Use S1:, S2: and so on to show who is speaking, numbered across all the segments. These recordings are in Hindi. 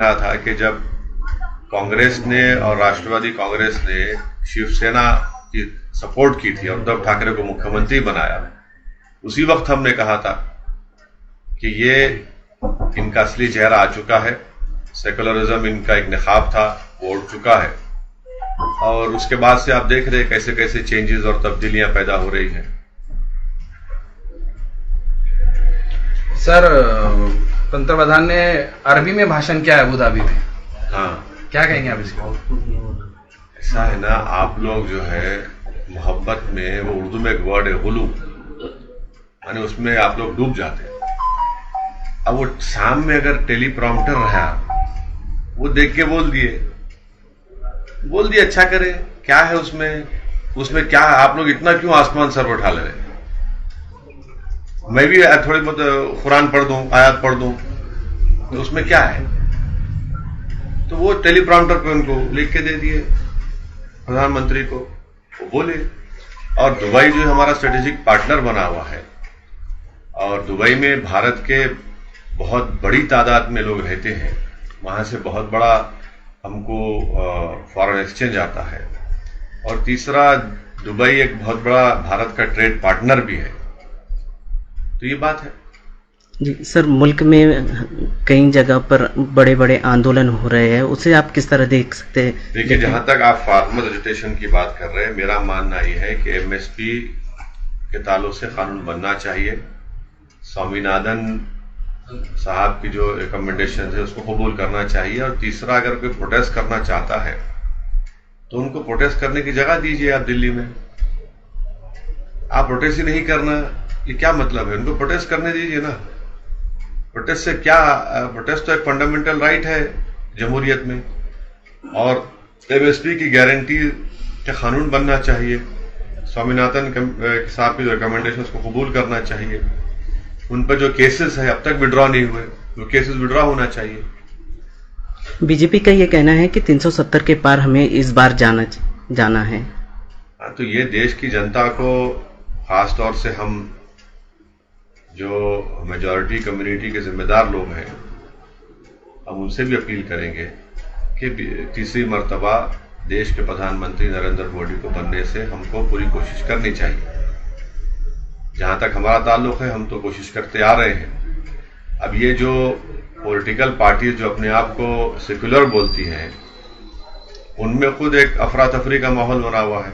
S1: रहा था कि जब कांग्रेस ने और राष्ट्रवादी कांग्रेस ने शिवसेना की सपोर्ट की थी और उद्धव ठाकरे को मुख्यमंत्री बनाया, उसी वक्त हमने कहा था कि ये इनका असली चेहरा आ चुका है, सेकुलरिज्म इनका एक निखाब था वो उड़ चुका है। और उसके बाद से आप देख रहे हैं कैसे कैसे चेंजेस और तब्दीलियां पैदा हो रही हैं।
S2: सर, पंतप्रधान ने अरबी में भाषण किया है अबू धाबी में।
S1: हाँ,
S2: क्या कहेंगे आप इसको?
S1: ऐसा है ना, आप लोग जो है मोहब्बत में, वो उर्दू में एक वर्ड है गुलू, यानी उसमें आप लोग डूब जाते हैं। अब वो शाम में अगर टेलीप्रॉम्प्टर रहा, वो देख के बोल दिए अच्छा करे, क्या है उसमें क्या है? आप लोग इतना क्यों आसमान सर उठा ले रहे? मैं भी थोड़ी बहुत कुरान पढ़ दूं, आयत पढ़ दूं, तो उसमें क्या है? तो वो टेलीप्रॉम्प्टर पे उनको लिख के दे दिए प्रधानमंत्री को, वो बोले। और दुबई जो हमारा स्ट्रेटेजिक पार्टनर बना हुआ है, और दुबई में भारत के बहुत बड़ी तादाद में लोग रहते हैं, वहां से बहुत बड़ा हमको फॉरेन एक्सचेंज आता है। और तीसरा, दुबई एक बहुत बड़ा भारत का ट्रेड पार्टनर भी है। तो ये बात है
S3: जी सर, मुल्क में कई जगह पर बड़े बड़े आंदोलन हो रहे हैं, उसे आप किस तरह देख सकते हैं?
S1: देखिए, जहां तक आप फार्मर एजुटेशन की बात कर रहे हैं, मेरा मानना यह है कि एमएसपी के ताल्लुक से कानून बनना चाहिए। स्वामीनाथन साहब की जो रिकमेंडेशन है उसको कबूल करना चाहिए। और तीसरा, अगर कोई प्रोटेस्ट करना चाहता है तो उनको प्रोटेस्ट करने की जगह दीजिए। आप दिल्ली में आप प्रोटेस्ट ही नहीं करना, ये क्या मतलब है? उनको प्रोटेस्ट करने दीजिए ना। प्रोटेस्ट से क्या? प्रोटेस्ट तो एक फंडामेंटल राइट है जमहूरियत में। और एमएसपी की गारंटी का कानून बनना चाहिए। स्वामीनाथन साहब की रिकमेंडेशन को कबूल करना चाहिए। उन पर जो केसेस है अब तक विड्रॉ नहीं हुए, वो केसेस विड्रॉ होना चाहिए।
S3: बीजेपी का ये कहना है कि 370 के पार हमें इस बार जाना है।
S1: तो ये देश की जनता को, खास तौर से हम जो मेजॉरिटी कम्युनिटी के जिम्मेदार लोग हैं, हम उनसे भी अपील करेंगे कि तीसरी मर्तबा देश के प्रधानमंत्री नरेंद्र मोदी को बनने से हमको पूरी कोशिश करनी चाहिए। जहां तक हमारा ताल्लुक है, हम तो कोशिश करते आ रहे हैं। अब ये जो पॉलिटिकल पार्टीज जो अपने आप को सेक्युलर बोलती हैं, उनमें खुद एक अफरा तफरी का माहौल बना हुआ है।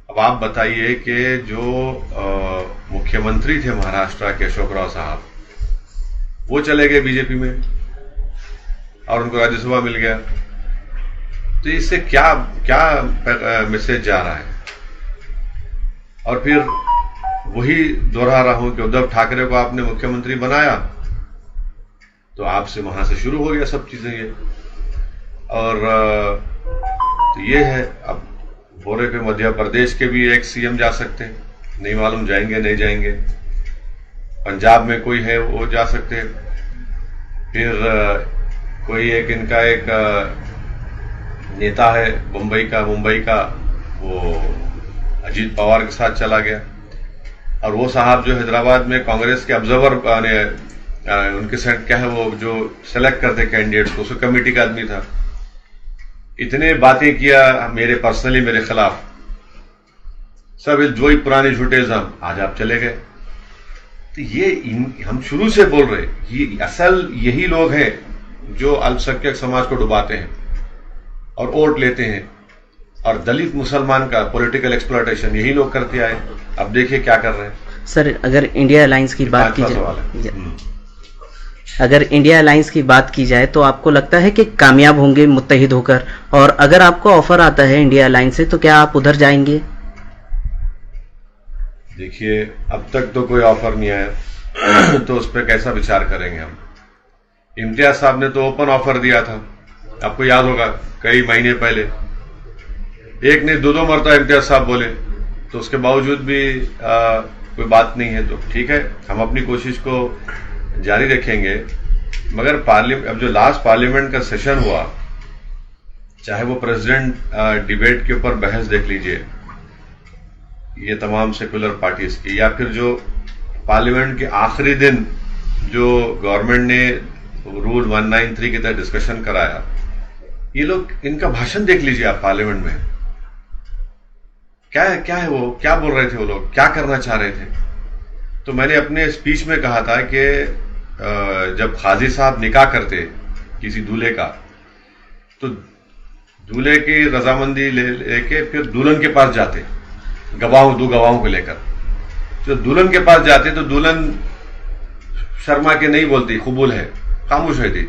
S1: अब आप बताइए कि जो मुख्यमंत्री थे महाराष्ट्र के अशोक राव साहब, वो चले गए बीजेपी में और उनको राज्यसभा मिल गया। तो इससे क्या मैसेज जा रहा है? और फिर वही दोहरा रहा हूं कि उद्धव ठाकरे को आपने मुख्यमंत्री बनाया तो आपसे वहां से शुरू हो गया सब चीजें ये। और तो ये है, अब बोरे पे मध्य प्रदेश के भी एक सीएम जा सकते हैं, नहीं मालूम जाएंगे नहीं जाएंगे। पंजाब में कोई है वो जा सकते हैं। फिर कोई एक इनका एक नेता है मुंबई का, वो अजीत पवार के साथ चला गया। और वो साहब जो हैदराबाद में कांग्रेस के ऑब्जर्वर उनके साथ क्या है, वो जो सेलेक्ट करते कैंडिडेट्स को, उसको कमेटी का आदमी था। इतने बातें किया पर्सनली मेरे खिलाफ, सब जो ही पुराने झूठे इल्जाम, आज आप चले गए। तो ये हम शुरू से बोल रहे, ये असल यही लोग हैं जो अल्पसंख्यक समाज को डुबाते हैं और वोट लेते हैं। और दलित मुसलमान का पॉलिटिकल एक्सप्लॉयटेशन यही लोग करते आए। अब देखिए क्या कर रहे हैं।
S3: सर, अगर इंडिया अलायंस की बात की जाए तो आपको लगता है कि कामयाब होंगे मुत्तहिद होकर? और अगर आपको ऑफर आता है इंडिया अलायंस से तो क्या आप उधर जाएंगे?
S1: देखिए, अब तक तो कोई ऑफर नहीं आया तो उस पर कैसा विचार करेंगे हम। इम्तियाज साहब ने तो ओपन ऑफर दिया था, आपको याद होगा, कई महीने पहले। एक ने दो मरतबा इम्तियाज साहब बोले, तो उसके बावजूद भी कोई बात नहीं है। तो ठीक है, हम अपनी कोशिश को जारी रखेंगे। मगर अब जो लास्ट पार्लियामेंट का सेशन हुआ, चाहे वो प्रेसिडेंट डिबेट के ऊपर बहस देख लीजिए, ये तमाम सेकुलर पार्टीज की, या फिर जो पार्लियामेंट के आखिरी दिन जो गवर्नमेंट ने रूल 193 के तहत डिस्कशन कराया। ये लोग, इनका भाषण देख लीजिए आप पार्लियामेंट में, क्या है वो, क्या बोल रहे थे वो लोग, क्या करना चाह रहे थे। तो मैंने अपने स्पीच में कहा था कि जब काजी साहब निकाह करते किसी दूल्हे का, तो दूल्हे की रजामंदी लेके फिर दुल्हन के पास जाते, दो गवाहों को लेकर। तो दुल्हन के पास जाते तो दुल्हन शर्मा के नहीं बोलती, कबूल है, खामोश रहती।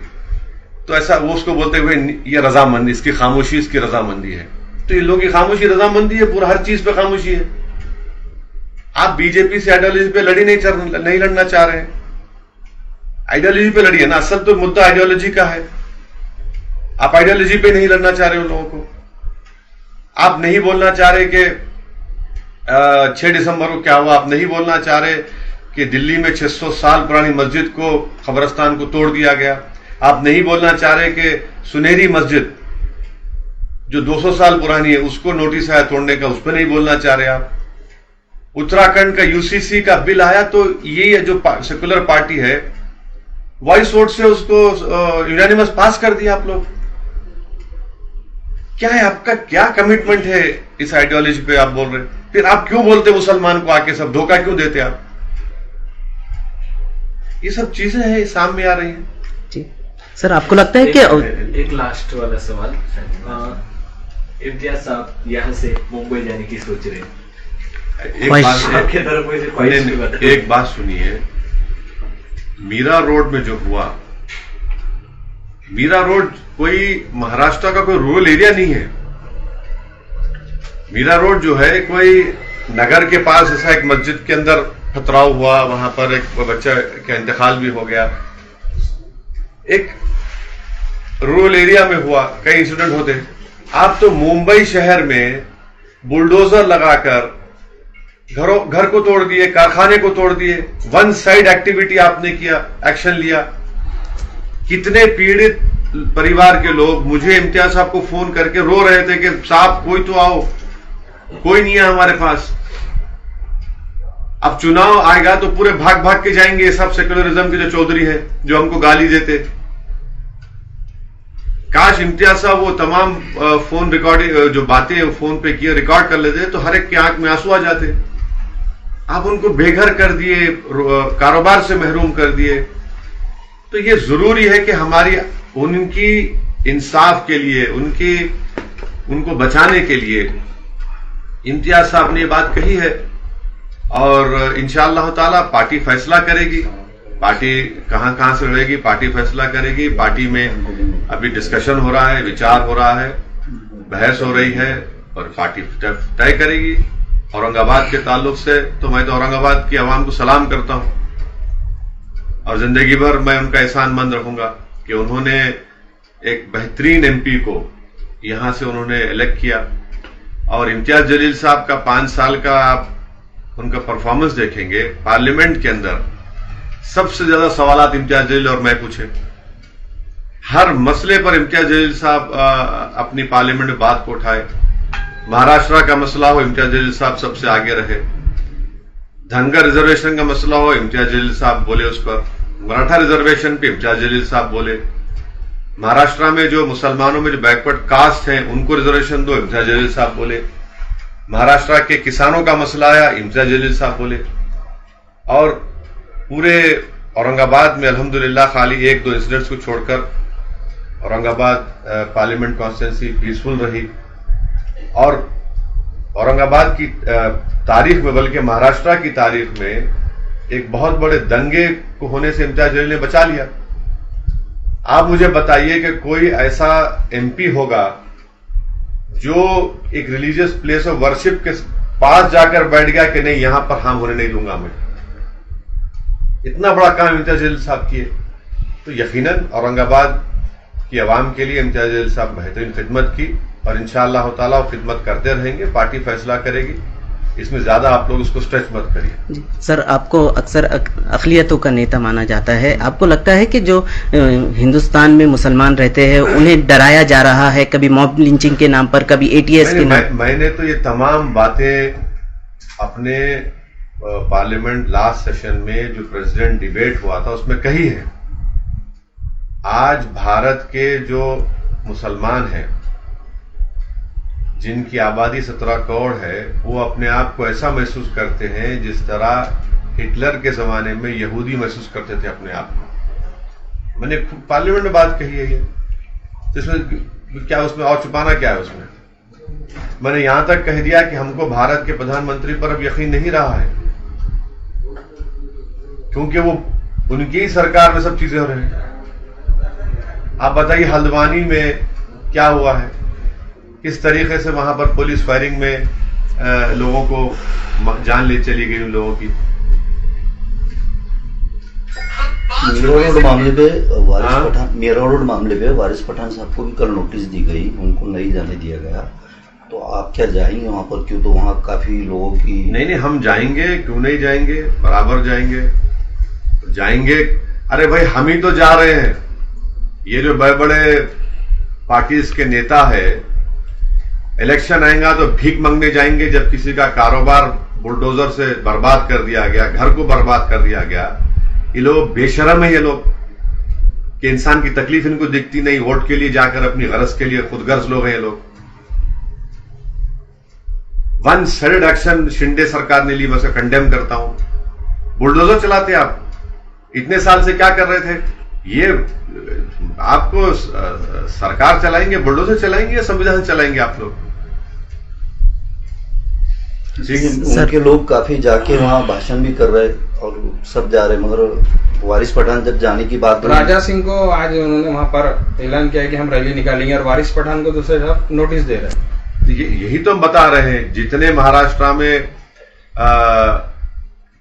S1: तो ऐसा वो उसको बोलते हुए, ये रजामंदी, इसकी खामोशी इसकी रजामंदी है। तो इन लोगों की खामोशी रजामंदी है, पूरा हर चीज पे खामोशी है। आप बीजेपी से आइडियोलॉजी पे नहीं लड़ना चाह रहे हैं, आइडियोलॉजी पे लड़िए ना, असल तो मुद्दा आइडियोलॉजी का है। आप आइडियोलॉजी पे नहीं लड़ना चाह रहे उन लोगों को। आप नहीं बोलना चाह रहे कि 6 दिसंबर को क्या हुआ, आप नहीं बोलना चाह रहे कि दिल्ली में 600 साल पुरानी मस्जिद को, कब्रिस्तान को तोड़ दिया गया। आप नहीं बोलना चाह रहे कि सुनहरी मस्जिद जो 200 साल पुरानी है उसको नोटिस आया तोड़ने का, उस पर नहीं बोलना चाह रहे आप। उत्तराखंड का यूसीसी का बिल आया तो ये जो सेकुलर पार्टी है, वॉइस वोट से उसको यूनानिमस पास कर दिया आप लोग। क्या है आपका, क्या कमिटमेंट है इस आइडियोलॉजी पे आप बोल रहे? फिर आप क्यों बोलते मुसलमान को आके सब धोखा क्यों देते आप? ये सब चीजें हैं सामने आ रही हैं।
S3: जी सर, आपको लगता है कि
S4: एक लास्ट वाला सवाल, इम्तियाज साहब यहाँ से मुंबई जाने की सोच रहे हैं,
S1: एक बात सुनिए, मीरा रोड में जो हुआ, मीरा रोड कोई महाराष्ट्र का कोई रूरल एरिया नहीं है। मीरा रोड जो है कोई नगर के पास ऐसा एक मस्जिद के अंदर पथराव हुआ, वहां पर एक बच्चा का इंतकाल भी हो गया। एक रूरल एरिया में हुआ, कई इंसिडेंट होते। आप तो मुंबई शहर में बुलडोजर लगाकर घर को तोड़ दिए, कारखाने को तोड़ दिए। वन साइड एक्टिविटी आपने किया, एक्शन लिया। कितने पीड़ित परिवार के लोग मुझे इम्तियाज साहब को फोन करके रो रहे थे कि साहब कोई तो आओ, कोई नहीं है हमारे पास। अब चुनाव आएगा तो पूरे भाग भाग के जाएंगे सब सेक्युलरिज्म के जो चौधरी है, जो हमको गाली देते। काश इम्तियाज साहब वो तमाम फोन रिकॉर्डिंग जो बातें फोन पे किए रिकॉर्ड कर लेते तो हर एक की आंख में आंसू आ जाते। आप उनको बेघर कर दिए, कारोबार से महरूम कर दिए। तो ये जरूरी है कि हमारी उनकी इंसाफ के लिए, उनको बचाने के लिए इम्तियाज साहब ने ये बात कही है और इंशाअल्लाह ताला पार्टी फैसला करेगी। पार्टी कहां से लड़ेगी, पार्टी फैसला करेगी। पार्टी में अभी डिस्कशन हो रहा है, विचार हो रहा है, बहस हो रही है और पार्टी तय करेगी। औरंगाबाद के ताल्लुक से तो मैं तो औरंगाबाद की आवाम को सलाम करता हूं और जिंदगी भर मैं उनका एहसानमंद रहूंगा कि उन्होंने एक बेहतरीन एमपी को यहां से उन्होंने इलेक्ट किया। और इम्तियाज जलील साहब का 5 साल का आप उनका परफॉर्मेंस देखेंगे पार्लियामेंट के अंदर, सबसे ज्यादा सवालात इम्तियाज जलील और मैं पूछे। हर मसले पर इम्तियाज जलील साहब अपनी पार्लियामेंट में बात को उठाए। महाराष्ट्र का मसला हो, इम्तियाज जलील साहब सबसे आगे रहे। धनगर रिजर्वेशन का मसला हो, इम्तियाज जलील साहब बोले उस पर। मराठा रिजर्वेशन पे इम्तियाज जलील साहब बोले। महाराष्ट्र में जो मुसलमानों में जो बैकवर्ड कास्ट हैं उनको रिजर्वेशन दो, इम्तियाज जलील साहब बोले। महाराष्ट्र के किसानों का मसला आया, इम्तियाज जलील साहब बोले। और पूरे औरंगाबाद में अल्हम्दुलिल्लाह खाली 1-2 इंसिडेंट्स को छोड़कर औरंगाबाद पार्लियामेंट कॉन्स्टिट्यूंसी पीसफुल रही। और औरंगाबाद की तारीख में, बल्कि महाराष्ट्र की तारीख में एक बहुत बड़े दंगे को होने से इम्तियाज जलील ने बचा लिया। आप मुझे बताइए कि कोई ऐसा एमपी होगा जो एक रिलीजियस प्लेस ऑफ वर्शिप के पास जाकर बैठ गया कि नहीं यहां पर हां होने नहीं दूंगा मैं। इतना बड़ा काम इम्तियाज जलील साहब किए। तो यकीनन औरंगाबाद की आवाम के लिए इम्तियाज जलील साहब बेहतरीन खिदमत की और इंशाअल्लाह ताला वो खिदमत करते रहेंगे। पार्टी फैसला करेगी, इसमें ज्यादा आप लोग उसको स्ट्रेच मत करिए।
S3: सर, आपको अक्सर अक़लियतों का नेता माना जाता है। आपको लगता है कि जो हिंदुस्तान में मुसलमान रहते हैं उन्हें डराया जा रहा है, कभी मॉब लिंचिंग के नाम पर, कभी एटीएस के नाम?
S1: मैंने तो ये तमाम बातें अपने पार्लियामेंट लास्ट सेशन में जो प्रेसिडेंट डिबेट हुआ था उसमें कही है। आज भारत के जो मुसलमान हैं, जिनकी आबादी 17 करोड़ है, वो अपने आप को ऐसा महसूस करते हैं जिस तरह हिटलर के जमाने में यहूदी महसूस करते थे अपने आप को। मैंने पार्लियामेंट में बात कही है ये, तो इसमें क्या, उसमें और छुपाना क्या है उसमें? मैंने यहां तक कह दिया कि हमको भारत के प्रधानमंत्री पर अब यकीन नहीं रहा है, क्योंकि वो उनकी ही सरकार में सब चीजें हो रही हैं। आप बताइए हल्द्वानी में क्या हुआ है, किस तरीके से वहां पर पुलिस फायरिंग में लोगों को जान ले चली गई उन लोगों की।
S5: मेरा रोड मामले पे वारिस पठान साहब को भी कल नोटिस दी गई, उनको नहीं जाने दिया गया, तो आप क्या जाएंगे वहां पर? क्यों, तो वहां काफी लोगों की।
S1: नहीं, हम जाएंगे, क्यों नहीं जाएंगे, बराबर जाएंगे। अरे भाई, हम ही तो जा रहे हैं। ये जो बड़े बड़े पार्टीज के नेता है, इलेक्शन आएगा तो भीख मांगने जाएंगे, जब किसी का कारोबार बुलडोजर से बर्बाद कर दिया गया, घर को बर्बाद कर दिया गया। ये लोग बेशरम है, ये लोग कि इंसान की तकलीफ इनको दिखती नहीं, वोट के लिए जाकर अपनी गरज के लिए खुदगर्ज लोग हैं ये लोग। वन साइडेड एक्शन शिंदे सरकार ने ली, मैं उसे कंडेम करता हूं। बुलडोजर चलाते आप, इतने साल से क्या कर रहे थे? ये आपको सरकार चलाएंगे, बुलडोजर चलाएंगे या संविधान चलाएंगे आप लोग?
S5: उनके लोग काफी जाके वहाँ भाषण भी कर रहे और सब जा रहे, मगर वारिस पठान जब जाने की बात,
S2: राजा सिंह को आज उन्होंने वहां पर ऐलान किया कि हम रैली निकालेंगे, और वारिस पठान को दूसरे तरफ नोटिस दे रहे हैं।
S1: यही तो हम बता रहे हैं। जितने महाराष्ट्र में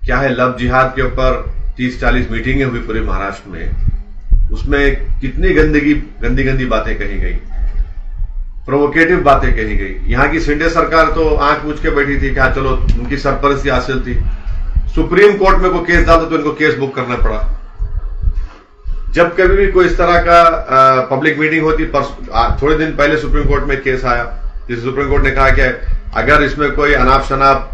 S1: क्या है, लव जिहाद के ऊपर 30-40 मीटिंगें हुई पूरे महाराष्ट्र में, उसमें कितनी गंदी बातें कही गई, प्रोवोकेटिव बातें कही गई। यहां की शिंदे सरकार तो आंख मूंछ के बैठी थी, क्या चलो उनकी सरपरस्ती हासिल थी। सुप्रीम कोर्ट में कोई केस डालता तो इनको केस बुक करना पड़ा। जब कभी भी कोई इस तरह का पब्लिक मीटिंग होती, पर थोड़े दिन पहले सुप्रीम कोर्ट में केस आया, जिस सुप्रीम कोर्ट ने कहा कि अगर इसमें कोई अनाप शनाप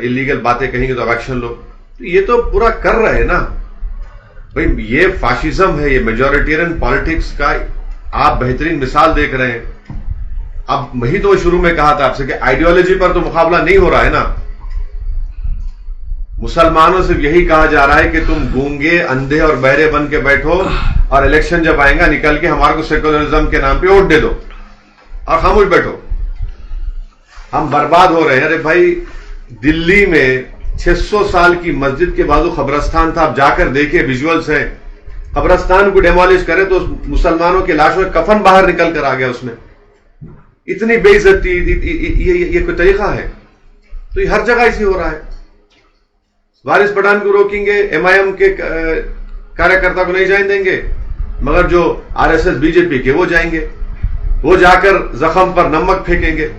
S1: इलीगल बातें कहेंगे तो एक्शन लो। तो ये तो पूरा कर रहे हैं ना भाई, ये फाशिज्म है, ये मेजोरिटेरियन पॉलिटिक्स का आप बेहतरीन मिसाल देख रहे हैं। अब वही तो शुरू में कहा था आपसे कि आइडियोलॉजी पर तो मुकाबला नहीं हो रहा है ना। मुसलमानों से यही कहा जा रहा है कि तुम गूंगे, अंधे और बहरे बन के बैठो, और इलेक्शन जब आएगा निकल के हमारे को सेकुलरिज्म के नाम पे वोट दे दो और खामोश बैठो। हम बर्बाद हो रहे हैं। अरे भाई, दिल्ली में 600 साल की मस्जिद के बाजू कब्रिस्तान था, आप जाकर देखिए, विजुअल्स हैं। कब्रिस्तान को डेमोलिश करे तो मुसलमानों के लाशों में कफन बाहर निकल कर आ गया उसमें। इतनी बेइज्जती, ये कोई तरीका है? तो ये हर जगह ऐसी हो रहा है। वारिस पठान को रोकेंगे, एमआईएम के कार्यकर्ता को नहीं जाने देंगे, मगर जो आरएसएस बीजेपी के वो जाएंगे, वो जाकर जख्म पर नमक फेंकेंगे।